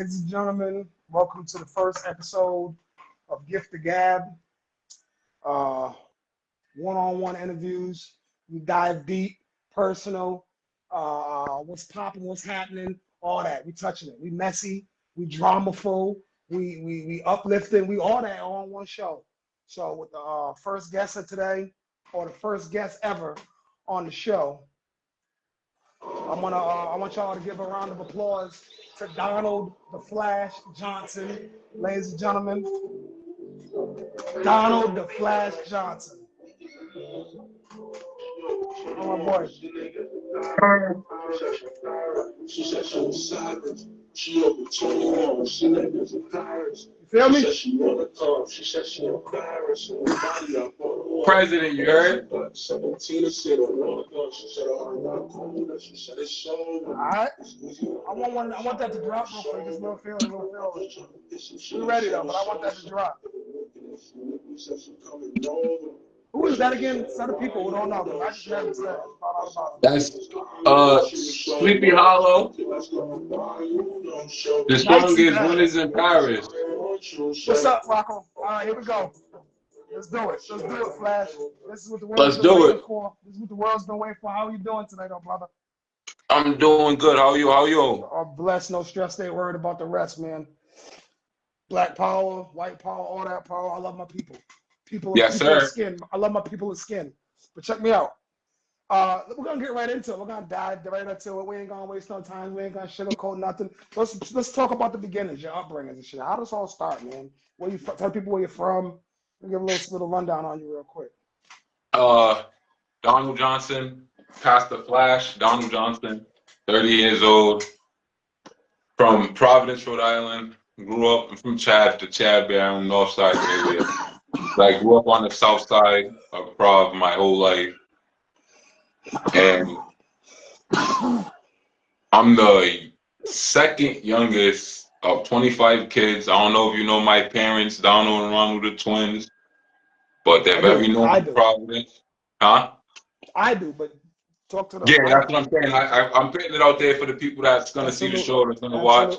Ladies and gentlemen, welcome to the first episode of GiftOfGabb. One-on-one interviews. We dive deep, personal, what's popping, what's happening, all that. We touching it. We messy, we dramaful, we uplifting, we all that on one show. So with the first guest of today, or the first guest ever on the show, I want y'all to give a round of applause to Donald the Flash Johnson, ladies and gentlemen. Donald the Flash Johnson. Oh my boy. She said she was silent. She over 21. She like this in Paris. You feel me? She said she wanna come. She said she embarrassed. President, you heard? 17 said she said she said it's so. Alright. I want that to drop real quick. Just a little feel. We're ready though, but I want that to drop. Who is that again? Some of the people who don't know, because I just never said. That's Sleepy Hollow. The song is When Is in Paris. What's up, Rocco? All right, here we go. Let's do it. Let's do it, Flash. This is what the world's Let's been do waiting it. for. This is what the world's been waiting for. How are you doing tonight, though, brother? I'm doing good. How are you? How are you? Oh, blessed, no stress. Stay worried about the rest, man. Black power, white power, all that power. I love my people. People of skin. I love my people of skin. But check me out. We're gonna get right into it. We're gonna dive right into it. We ain't gonna waste no time. We ain't gonna sugarcoat nothing. Let's talk about the beginnings, your upbringing and shit. How does this all start, man? Where you tell people where you're from. Give a little rundown on you real quick. Donald Johnson, Pastor Flash. Donald Johnson, 30 years old, from Providence, Rhode Island. Grew up from Chad to Chadbourne, North Side area. Like, grew up on the south side of Prov my whole life. And I'm the second youngest of 25 kids. I don't know if you know my parents, Donald and Ronald, the twins, but they're very known in Providence. Huh? I do, but talk to them. Yeah, that's what I'm saying. I'm putting it out there for the people that's going to see the show, that's going to watch.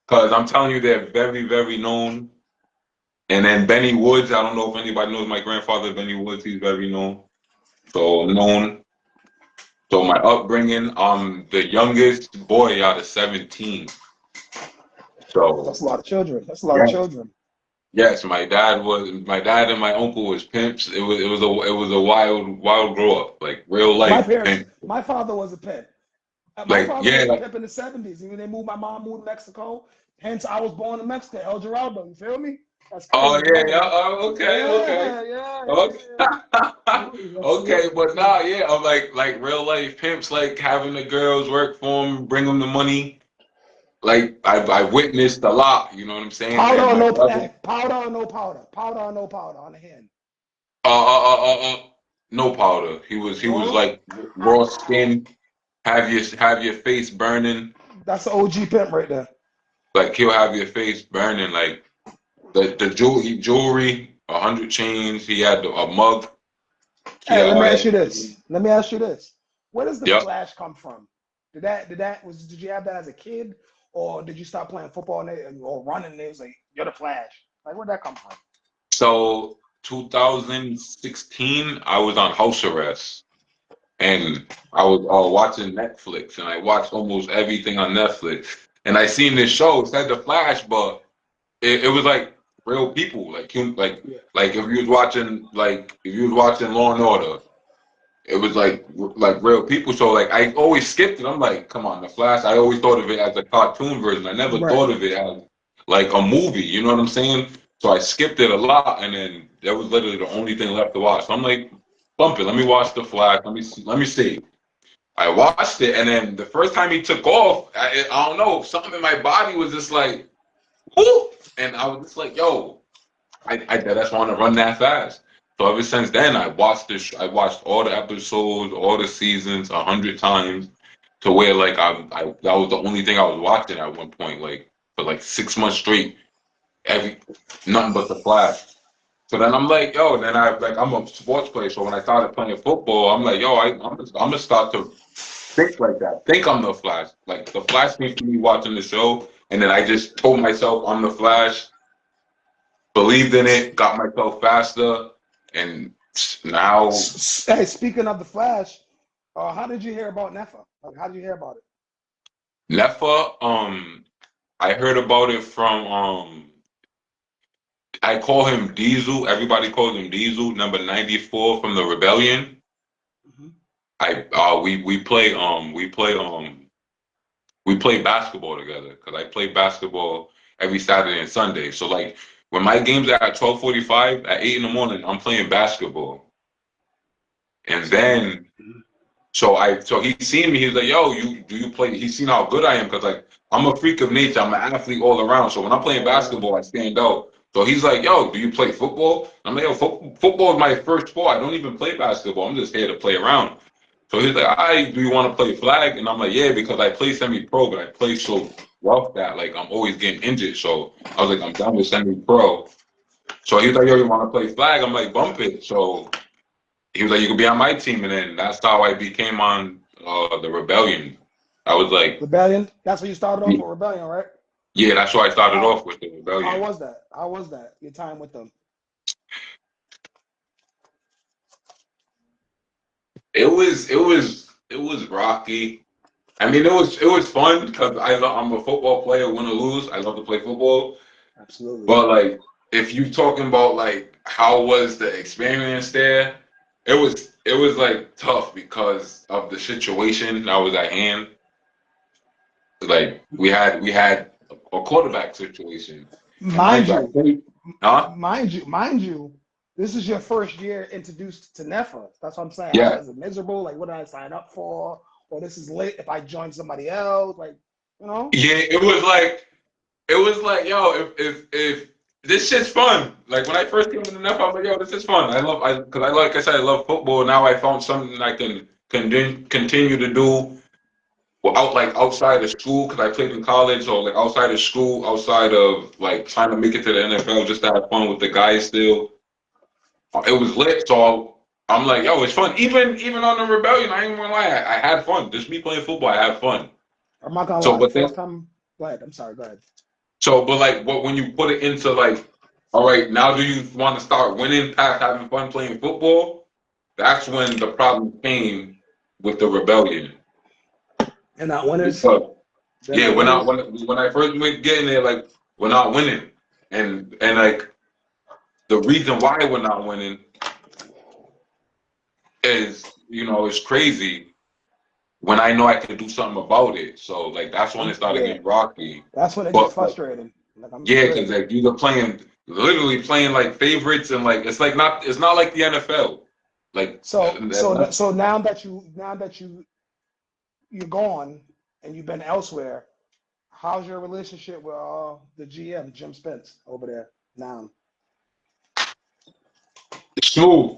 Because I'm telling you, they're very, very known. And then Benny Woods, I don't know if anybody knows my grandfather, Benny Woods, he's very known. So known. So my upbringing, I'm the youngest boy out of 17. So that's a lot of children. That's a lot of children. Yes, my dad and my uncle was pimps. It was a wild grow up, like real life. My father was a pimp. My father was a pimp in the 70s. And when my mom moved to Mexico, hence I was born in Mexico, El Geraldo. You feel me? That's crazy. Okay, but nah, yeah, I'm like real life pimps, like having the girls work for them, bring them the money. Like I witnessed a lot, you know what I'm saying? Powder or no powder? Powder or no powder? Powder or no powder on the hand? No powder. He was like raw skin, have your face burning. That's the OG pimp right there. Like he'll have your face burning, like the jewelry, 100 chains. He had a mug. Hey, let me ask you this. Where does the Flash come from? Did you have that as a kid, or did you start playing football or running and it was like, you're the Flash? Like, where'd that come from? So 2016, I was on house arrest, and I was watching Netflix, and I watched almost everything on Netflix, and I seen this show. It said the Flash, but it was like real people, like if you was watching Law and Order, it was like real people. So like I always skipped it. I'm like, come on, the Flash. I always thought of it as a cartoon version. I never thought of it as like a movie. You know what I'm saying? So I skipped it a lot, and then that was literally the only thing left to watch. So I'm like, bump it. Let me watch the Flash. Let me see. I watched it, and then the first time he took off, I don't know, something in my body was just like, whoo! And I was just like, yo, I just want to run that fast. So ever since then, I watched all the episodes, all the seasons 100 times, to where like that was the only thing I was watching at one point, like for like 6 months straight, nothing but the Flash. So then I'm like, yo, then I'm a sports player, so when I started playing football, I'm like, yo, I'm gonna start to think like that. Think I'm the Flash. Like the Flash came to me watching the show. And then I just told myself on the flash, believed in it, got myself faster, and now. Hey, speaking of the Flash, how did you hear about Nefa? Like, how did you hear about it? Nefa, I heard about it from I call him Diesel. Everybody calls him Diesel, number 94 from the Rebellion. Mhm. We play basketball together because I play basketball every Saturday and Sunday. So like when my games are at 12:45 at 8 in the morning, I'm playing basketball. And then so he seen me. He's like, "Yo, you play?" He's seen how good I am because like I'm a freak of nature. I'm an athlete all around. So when I'm playing basketball, I stand out. So he's like, "Yo, do you play football?" I'm like, "Yo, football is my first sport. I don't even play basketball. I'm just here to play around." So he's like, do you want to play flag?" And I'm like, "Yeah," because I play semi-pro, but I play so rough that like I'm always getting injured. So I was like, "I'm done with semi-pro." So he was like, "Yo, you want to play flag?" I'm like, "Bump it." So he was like, "You could be on my team," and then that's how I became on the Rebellion. I was like, Rebellion. That's what you started off with, Rebellion, right? yeah, that's why I started How off with the how Rebellion. was that? How was that? Your time with them? It was rocky. I mean, it was fun because I'm a football player, win or lose. I love to play football. Absolutely. But like, if you talking about like how was the experience there, it was like tough because of the situation that was at hand. Like we had a quarterback situation, and Mind mind you, I you, played, huh? mind you, this is your first year introduced to Nefa. That's what I'm saying. How Yeah, is it miserable? Like, what did I sign up for? Or this is lit if I join somebody else? Like, you know? yeah. It was like, yo, if this shit's fun. Like when I first came to the NFL, I'm like, yo, this is fun. Because like I said, I love football. Now I found something I can continue to do outside of school because I played in college, so like outside of school, outside of like trying to make it to the NFL, just to have fun with the guys still. It was lit, so I'm like, yo, it's fun. Even on the Rebellion, I ain't gonna lie, I had fun. Just me playing football, I had fun. I'm not gonna So, lie. The but first then, time, go ahead. I'm sorry. Go ahead. but like, when you put it into like, all right, now do you want to start winning past having fun playing football? That's when the problem came with the Rebellion. They're not winners. Because They're yeah, not when I winners. when I first went getting there, like we're not winning, and like the reason why we're not winning is it's crazy when I know I can do something about it. So like that's when it started Yeah, getting rocky. that's when it gets But like, frustrating. Like, I'm yeah, good. because like you're playing literally playing like favorites and like it's not like the NFL. Like So now that you're gone and you've been elsewhere, how's your relationship with the GM, Jim Spence, over there now? smooth.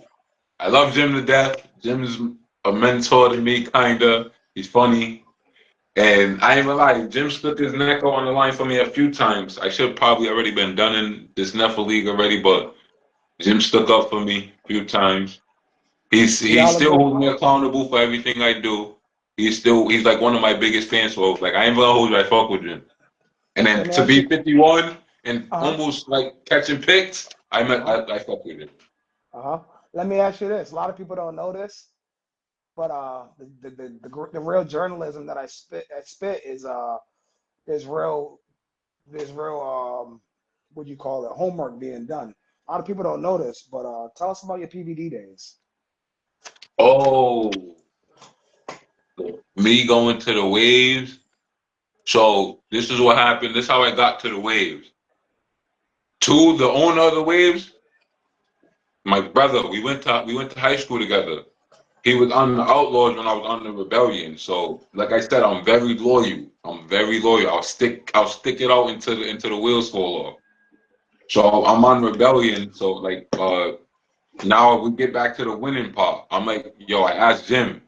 I love Jim to death. Jim is a mentor to me, kinda. He's funny. And I ain't gonna lie, Jim stuck his neck out on the line for me a few times. I should probably already been done in this Nephilim league already, but Jim stuck up for me a few times. He Y'all are still good. holds me accountable for everything I do. He's like one of my biggest fans. So like I ain't gonna hold you, I fuck with Jim. And Let then me to ask be you. 51 and Uh huh. almost like catching picks, Uh huh. I fuck with him. Uh huh. Let me ask you this. A lot of people don't know this, but the real journalism that I spit is real. There's real what do you call it, homework being done. A lot of people don't know this, but tell us about your PVD days. Oh, me going to the waves. So this is what happened. This is how I got to the waves. Two, the owner of the waves, my brother. We went to high school together. He was on the Outlaws when I was on the Rebellion. So, like I said, I'm very loyal. I'm very loyal. I'll stick it out into the wheels fall off. So I'm on Rebellion. So like now we get back to the winning part. I'm like, yo, I asked Jim.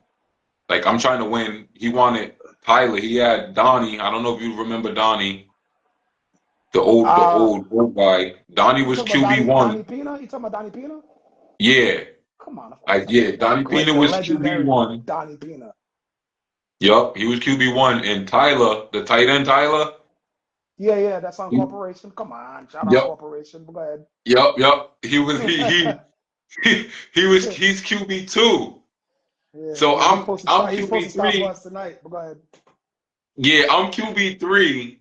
Like I'm trying to win. He wanted Tyler. He had Donnie. I don't know if you remember Donnie, Uh, the old guy. Donnie you was talking about QB Donnie one. Pina? You talking about Donnie Pina? Yeah. Come on, of course I Yeah. know Donnie Pina the was QB legendary one. Donnie Pina. Yup, he was QB one. And Tyler, the tight end Tyler, Yeah, that's on He- Corporation. Come on, shout out Yep, Corporation. Go ahead. yep. He was he's QB2. So Yeah, I'm he's supposed to start for QB3. us tonight. But go ahead. Yeah, I'm QB3,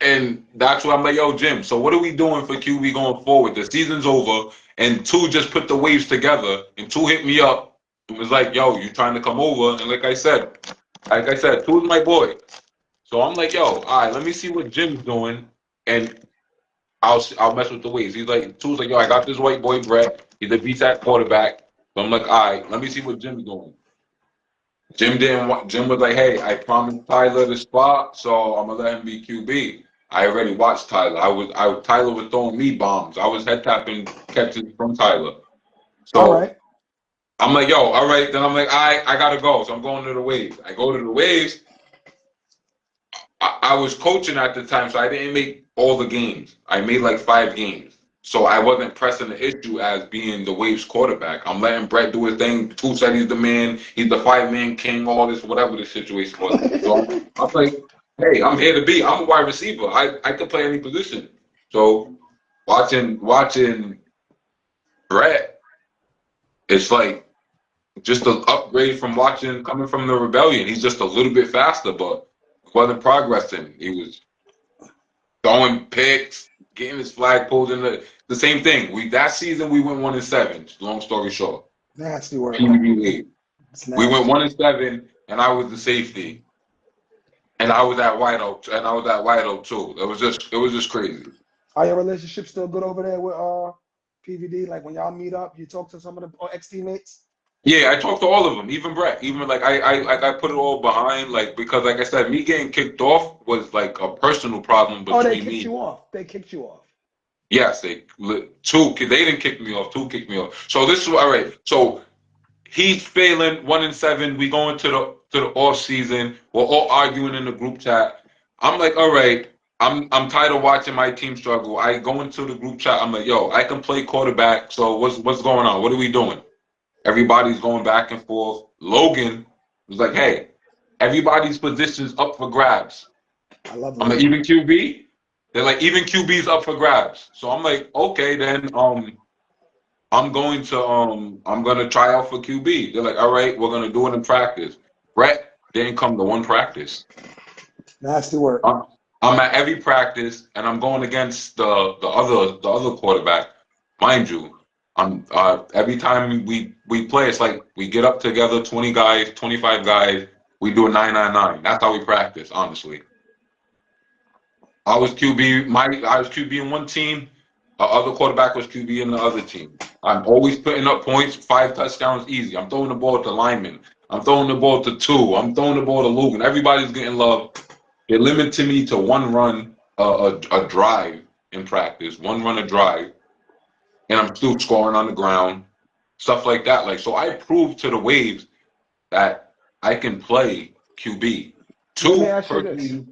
and that's why I'm like, yo, Jim. So what are we doing for QB going forward? The season's over, and two just put the waves together, and two hit me up. It was like, yo, you trying to come over? And like I said, two's my boy. So I'm like, yo, all right, let me see what Jim's doing, and I'll mess with the waves. Two's like, yo, I got this white boy Brett. He's a BSAT quarterback. So I'm like, all right, let me see what Jim's doing. Jim didn't want. Jim was like, "Hey, I promised Tyler the spot, so I'm gonna let him be QB." I already watched Tyler. Tyler was throwing me bombs. I was head tapping catches from Tyler. All So right. I'm like, "Yo, all right." Then I'm like, I gotta go." So I'm going to the waves. I go to the waves. I was coaching at the time, so I didn't make all the games. I made like 5 games. So I wasn't pressing the issue as being the Waves quarterback. I'm letting Brett do his thing. Two said he's the man. He's the 5-man king, all this, whatever the situation was. So I'm like, hey, I'm here to be. I'm a wide receiver. I could play any position. So watching Brett, it's like just an upgrade from coming from the rebellion. He's just a little bit faster, but wasn't progressing. He was throwing picks, getting his flag pulled in the same thing. That season we went 1-7. Long story short, Nasty work. PBB league. It's We went nasty. 1-7, and I was the safety, and I was at White Oak too. It was just crazy. Are your relationships still good over there with PVD? Like when y'all meet up, you talk to some of the ex teammates. Yeah, I talked to all of them, even Brett. Even like I put it all behind, like because like I said, me getting kicked off was like a personal problem Oh, they between kicked me. you off. They kicked you off. Yes, they didn't kick me off. Two kicked me off. So this is all right. So he's failing 1-7. We going to the off season. We're all arguing in the group chat. I'm like, all right. I'm tired of watching my team struggle. I go into the group chat. I'm like, yo, I can play quarterback. So what's going on? What are we doing? Everybody's going back and forth. Logan was like, hey, everybody's position's up for grabs. I love I'm like, Logan. even QB? They're like, even QB's up for grabs. So I'm like, okay, then I'm gonna try out for QB. They're like, all right, we're gonna do it in practice. Brett didn't come to one practice. Nasty work. I'm, I'm at every practice, and I'm going against the other quarterback, mind you. Every time we play, it's like we get up together, 20 guys, 25 guys. We do a 9-9-9. That's how we practice, honestly. I was QB in one team. The other quarterback was QB in the other team. I'm always putting up points, 5 touchdowns easy. I'm throwing the ball to Lyman. I'm throwing the ball to two. I'm throwing the ball to Logan. Everybody's getting love. They limited me to one run, a drive in practice, one run a drive, and I'm still scoring on the ground, stuff like that. Like so, I proved to the Waves that I can play QB Let me two ask you per this. team.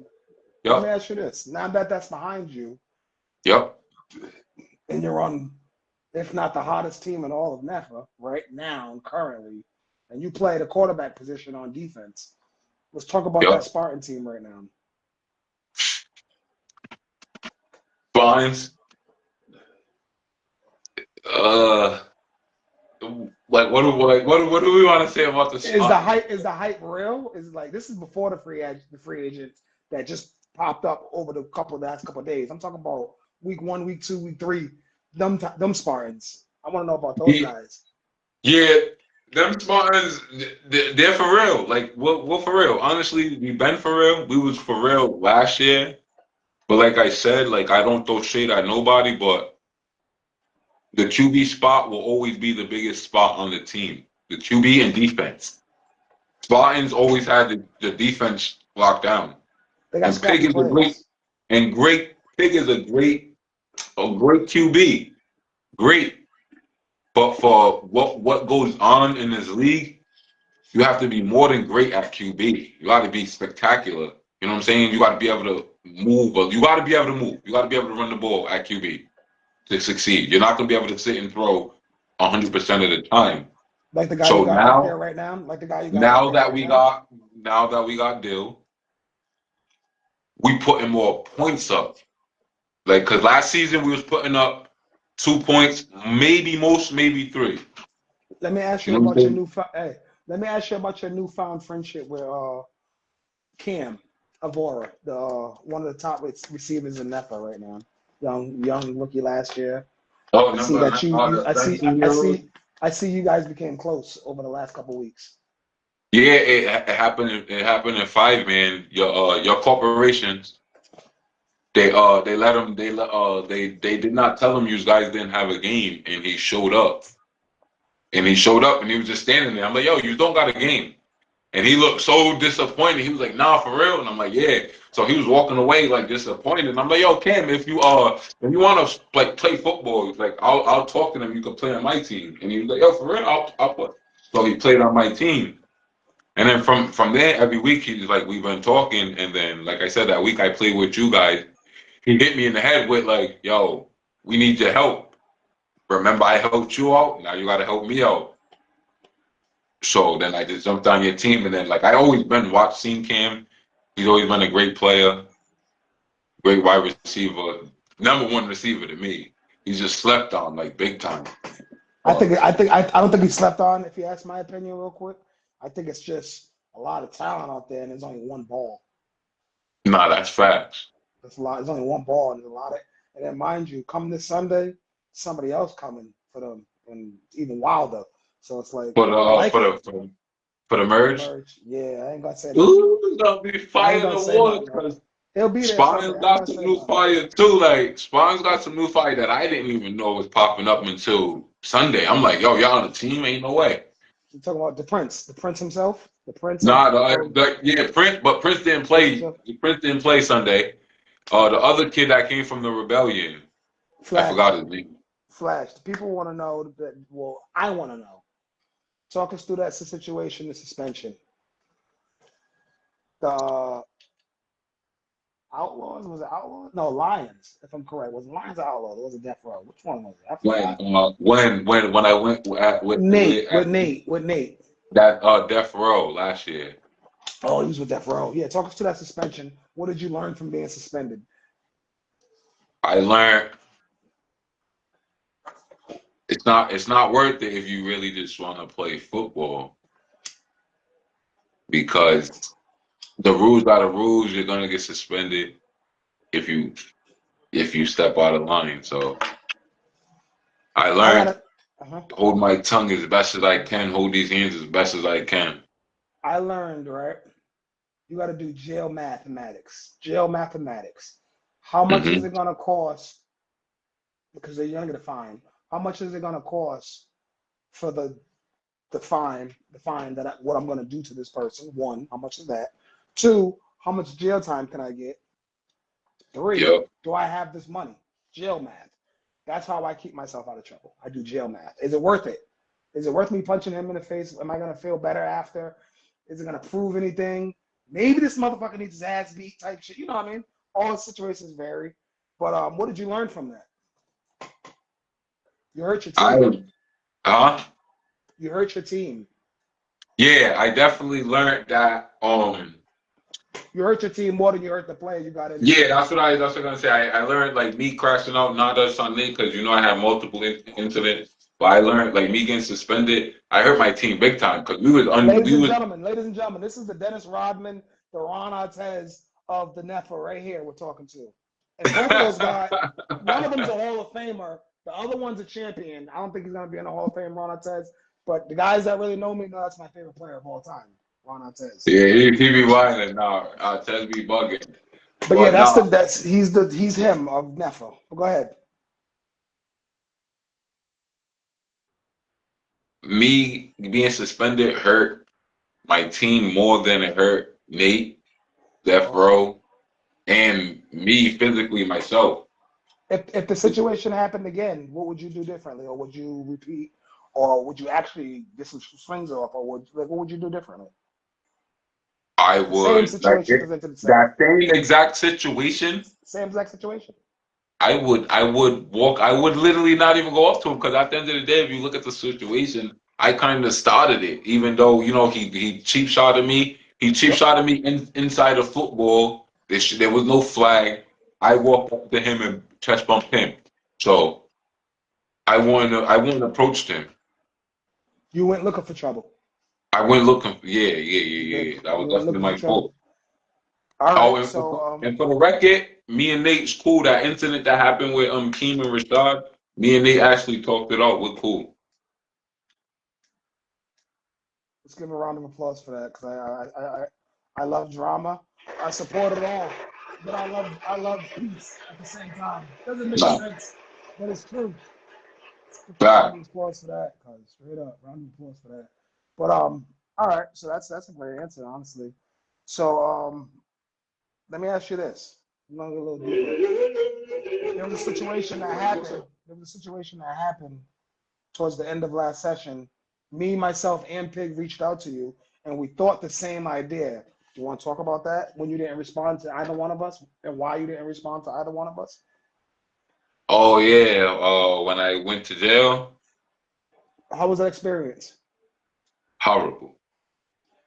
Let me Yep, ask you this. Now that that's behind you, yep, and you're on, if not the hottest team in all of NEFA right now, currently, and you play the quarterback position on defense. Let's talk about that yep. Spartan team right now. Bonds. Uh, what do we want to say about the Spartans? Is the hype real? Is it like this is before the free agents that just popped up over the last couple of days? I'm talking about week 1, week 2, week 3. Them Spartans. I want to know about those Yeah, guys. yeah, them Spartans, they're for real. Like we're for real. Honestly, we been for real. We was for real last year. But like I said, like I don't throw shade at nobody, but the QB spot will always be the biggest spot on the team. The QB and defense. Spartans always had the defense locked down. They got And Pig scrappy is a great players. and great Pig is a great QB. Great. But for what goes on in this league, you have to be more than great at QB. You got to be spectacular. You know what I'm saying? You got to be able to move. But you got to be able to move. You got to be able to run the ball at QB to succeed. You're not going to be able to sit and throw 100% of the time. Like the guy you So got back there now, right now. Like the guy you got back now there that right we now. got, now that we got Dill, we putting more points up. Like, cause last season we was putting up 2 points, maybe 3. Let me ask You you know what I'm about your saying? new. Hey, let me ask you about your newfound friendship with Cam Avora, the one of the top receivers in NEFA right now. Young rookie last year. Oh, I see number that nine, oh, the 17-year-old. I see you guys became close over the last couple weeks. Yeah, it happened. It happened in 5, man. Your corporations. They let him. They did not tell him you guys didn't have a game, and he showed up. And he showed up, and he was just standing there. I'm like, yo, you don't got a game. And he looked so disappointed. He was like, nah, for real. And I'm like, yeah. So he was walking away like disappointed. And I'm like, yo, Cam, if you want to like play football, like I'll talk to them. You can play on my team. And he was like, yo, for real, I'll play. So he played on my team. And then from there, every week he's like, we've been talking. And then, like I said, that week I played with you guys. He hit me in the head with like, yo, we need your help. Remember, I helped you out. Now you got to help me out. So then I just jumped on your team, and then like I always been seen Cam. He's always been a great player, great wide receiver, #1 receiver to me. He's just slept on like big time. I don't think he slept on. If you ask my opinion, real quick, I think it's just a lot of talent out there, and there's only one ball. Nah, that's facts. There's a lot. There's only one ball, and there's a lot of. And then, mind you, come this Sunday, somebody else coming for them, and even wilder. So it's like For I the like it. for the For the merge. merge. Yeah, I ain't gonna say nothing. Ooh, it's gonna be I fire ain't in gonna the say water nothing, man. because He'll be there Sunday. Spawn's I ain't got gonna some say new nothing. fire too. Like Spawn's got some new fire that I didn't even know was popping up until Sunday. I'm like, yo, y'all on the team? Ain't no way. You talking about the Prince himself, the Prince Nah, of yeah, Prince, but Prince didn't Prince play. himself. Prince didn't play Sunday. The other kid that came from the rebellion, I Flash, forgot his name. Flash. The people want to know that. Well, I want to know. Talk us through that situation, the suspension. The Outlaws, was it Outlaws? No, Lions, if I'm correct. Was it Lions or Outlaws? It was a Death Row. Which one was it? I forgot. When I went With Nate. that Death Row last year, Oh, he was with Death Row. Yeah, talk us through that suspension. What did you learn from being suspended? I learned it's not worth it if you really just want to play football because the rules are the rules. You're gonna get suspended if you step out of line. So I I learned gotta. Uh-huh. hold my tongue as best as I can, hold these hands as best as I can. I learned, right? You got to do jail mathematics. Jail mathematics. How much is Hmm. it gonna cost? Because they're gonna get a fine. How much is it gonna cost for the fine that what I'm gonna do to this person? One, how much is that? Two, how much jail time can I get? Three, Yep. do I have this money? Jail math. That's how I keep myself out of trouble. I do jail math. Is it worth it? Is it worth me punching him in the face? Am I gonna feel better after? Is it gonna prove anything? Maybe this motherfucker needs his ass beat type shit. You know what I mean? All situations vary. But what did you learn from that? You hurt your team. I huh? You hurt your team. Yeah, I definitely learned that. You hurt your team more than you hurt the player you got Yeah, injured. that's what I'm gonna say. I learned like me crashing out not just on me because I had multiple incidents. But I learned like me getting suspended. I hurt my team big time because Ladies and gentlemen, this is the Dennis Rodman, the Ron Artez of the NEFA right here we're talking to. And both of those guys, one of them's a Hall of Famer, the other one's a champion. I don't think he's gonna be in the Hall of Fame, Ron Artez. But the guys that really know me know that's my favorite player of all time, Ron Artez. Yeah, he be whining now. Tez be bugging. But yeah, But nah, he's him of NEFA. But go ahead. me being suspended hurt my team more than it hurt Nate, Death Okay. Row, and me physically myself. If the situation happened again, what would you do differently, or would you repeat, or would you actually get some swings off, or what would you do differently? I If the same would like situation presented itself, that same exact situation. same exact situation. I would literally not even go up to him because at the end of the day, if you look at the situation, I kind of started it. Even though he cheap shotted me, he cheap Yep. shotted me inside of football. There was no flag. I walked up to him and chest bumped him. So I wouldn't approach him. You went looking for trouble. I went looking. Yeah, You did. That was You went definitely looking for my trouble. fault. All Oh, right. So and for the record, me and Nate's cool. That incident that happened with Keem and Rashad, me and Nate actually talked it out. We're cool. let's give him a round of applause for that because I love drama. I support it all, but I love peace at the same time. Doesn't make Nah, sense, but it's true. Round that. of applause for that, cuz straight up, round of applause for that. But all right, so that's a great answer, honestly. So let me ask you this. I'm gonna go a little deeper. There was a situation that happened. There was a situation that happened towards the end of last session. Me, myself, and Pig reached out to you, and we thought the same idea. You want to talk about that when you didn't respond to either one of us, and why you didn't respond to either one of us? Oh yeah. When I went to jail, How was that experience? horrible,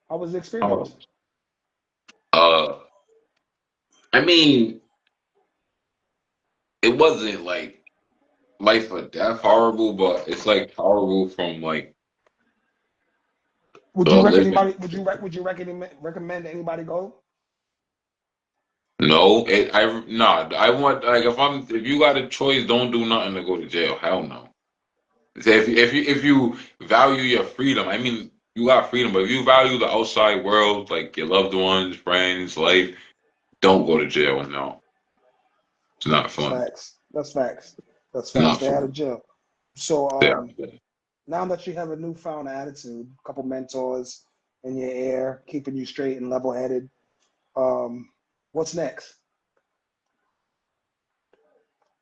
How was the experience? horrible. Uh, I mean, it wasn't like life or death horrible, but it's like horrible from like Would you rec living. anybody? Would you recommend anybody go? No, nah. I want like if you got a choice, don't do nothing to go to jail. Hell no. If you value your freedom, I mean you got freedom, but if you value the outside world, like your loved ones, friends, life, don't go to jail. No, it's not That's fun. facts. That's facts. That's It's facts. not Stay out of fun. jail. So Yeah. now that you have a newfound attitude, a couple mentors in your ear, keeping you straight and level headed, um, what's next?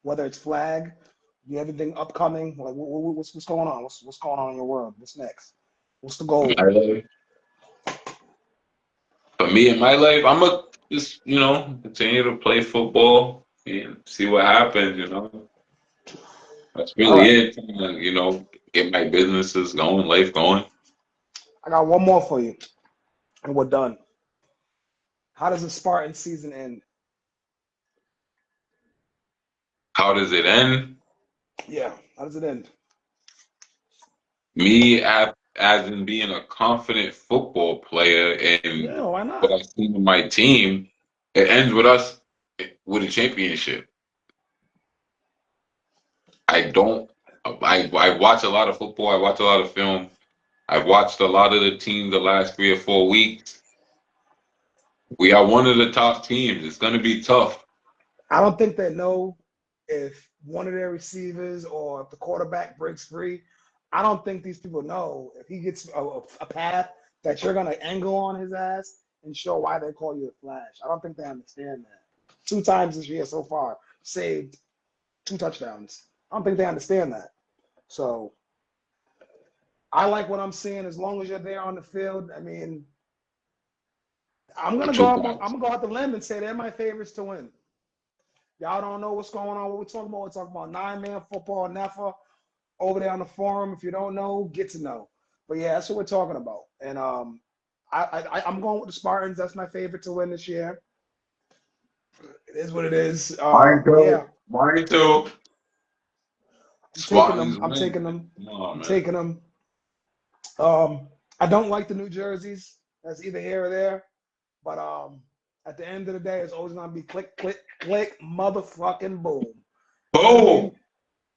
Whether it's flag, you have anything upcoming? Like what's going on? What's going on in your world? What's next? What's the goal? My life, for me in my life, I'm gonna just continue to play football and see what happens. That's All really right. it. Get my businesses going, life going. I got one more for you, and we're done. How does the Spartan season end? How does it end? Yeah. How does it end? Me as in being a confident football player and Yeah. Why what not? I've seen with my team, it ends with us with a championship. I don't. I watch a lot of football. I watch a lot of film. I've watched a lot of the teams the last 3 or 4 weeks. We are one of the top teams. It's going to be tough. I don't think they know if one of their receivers or if the quarterback breaks free. I don't think these people know if he gets a path that you're going to angle on his ass and show why they call you a flash. I don't think they understand that. 2 times this year so far, saved 2 touchdowns. I don't think they understand that. So I like what I'm seeing as long as you're there on the field. I mean, I'm gonna go Two out. I'm guys. gonna go out the limb and say they're my favorites to win. Y'all don't know what's going on. What we're talking about? We're talking about 9-man football, NEFA, over there on the forum. If you don't know, get to know. But yeah, that's what we're talking about. And I'm going with the Spartans. That's my favorite to win this year. It is what it is. Mine But yeah, too. Mine too. I'm taking them. Spartans I'm win. taking them. Come on, I'm man. taking them. I don't like the New Jerseys. That's either here or there. But at the end of the day, it's always gonna be click, click, click, motherfucking boom. You know what I mean? Boom.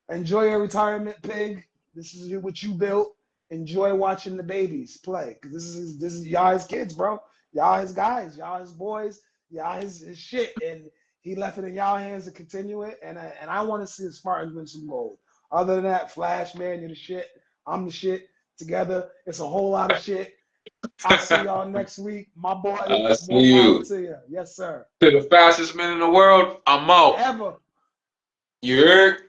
Enjoy your retirement, Pig. This is what you built. Enjoy watching the babies play, because this is y'all his kids, bro. Y'all his guys, y'all his boys, y'all his shit, and he left it in y'all hands to continue it. And I want to see the Spartans win some gold. Other than that, Flash, man, you're the shit. I'm the shit. Together, it's a whole lot of shit. I'll see y'all next week. My boy, I see more power you. to you. Yes, sir. To the fastest man in the world, I'm out. Ever. You heard?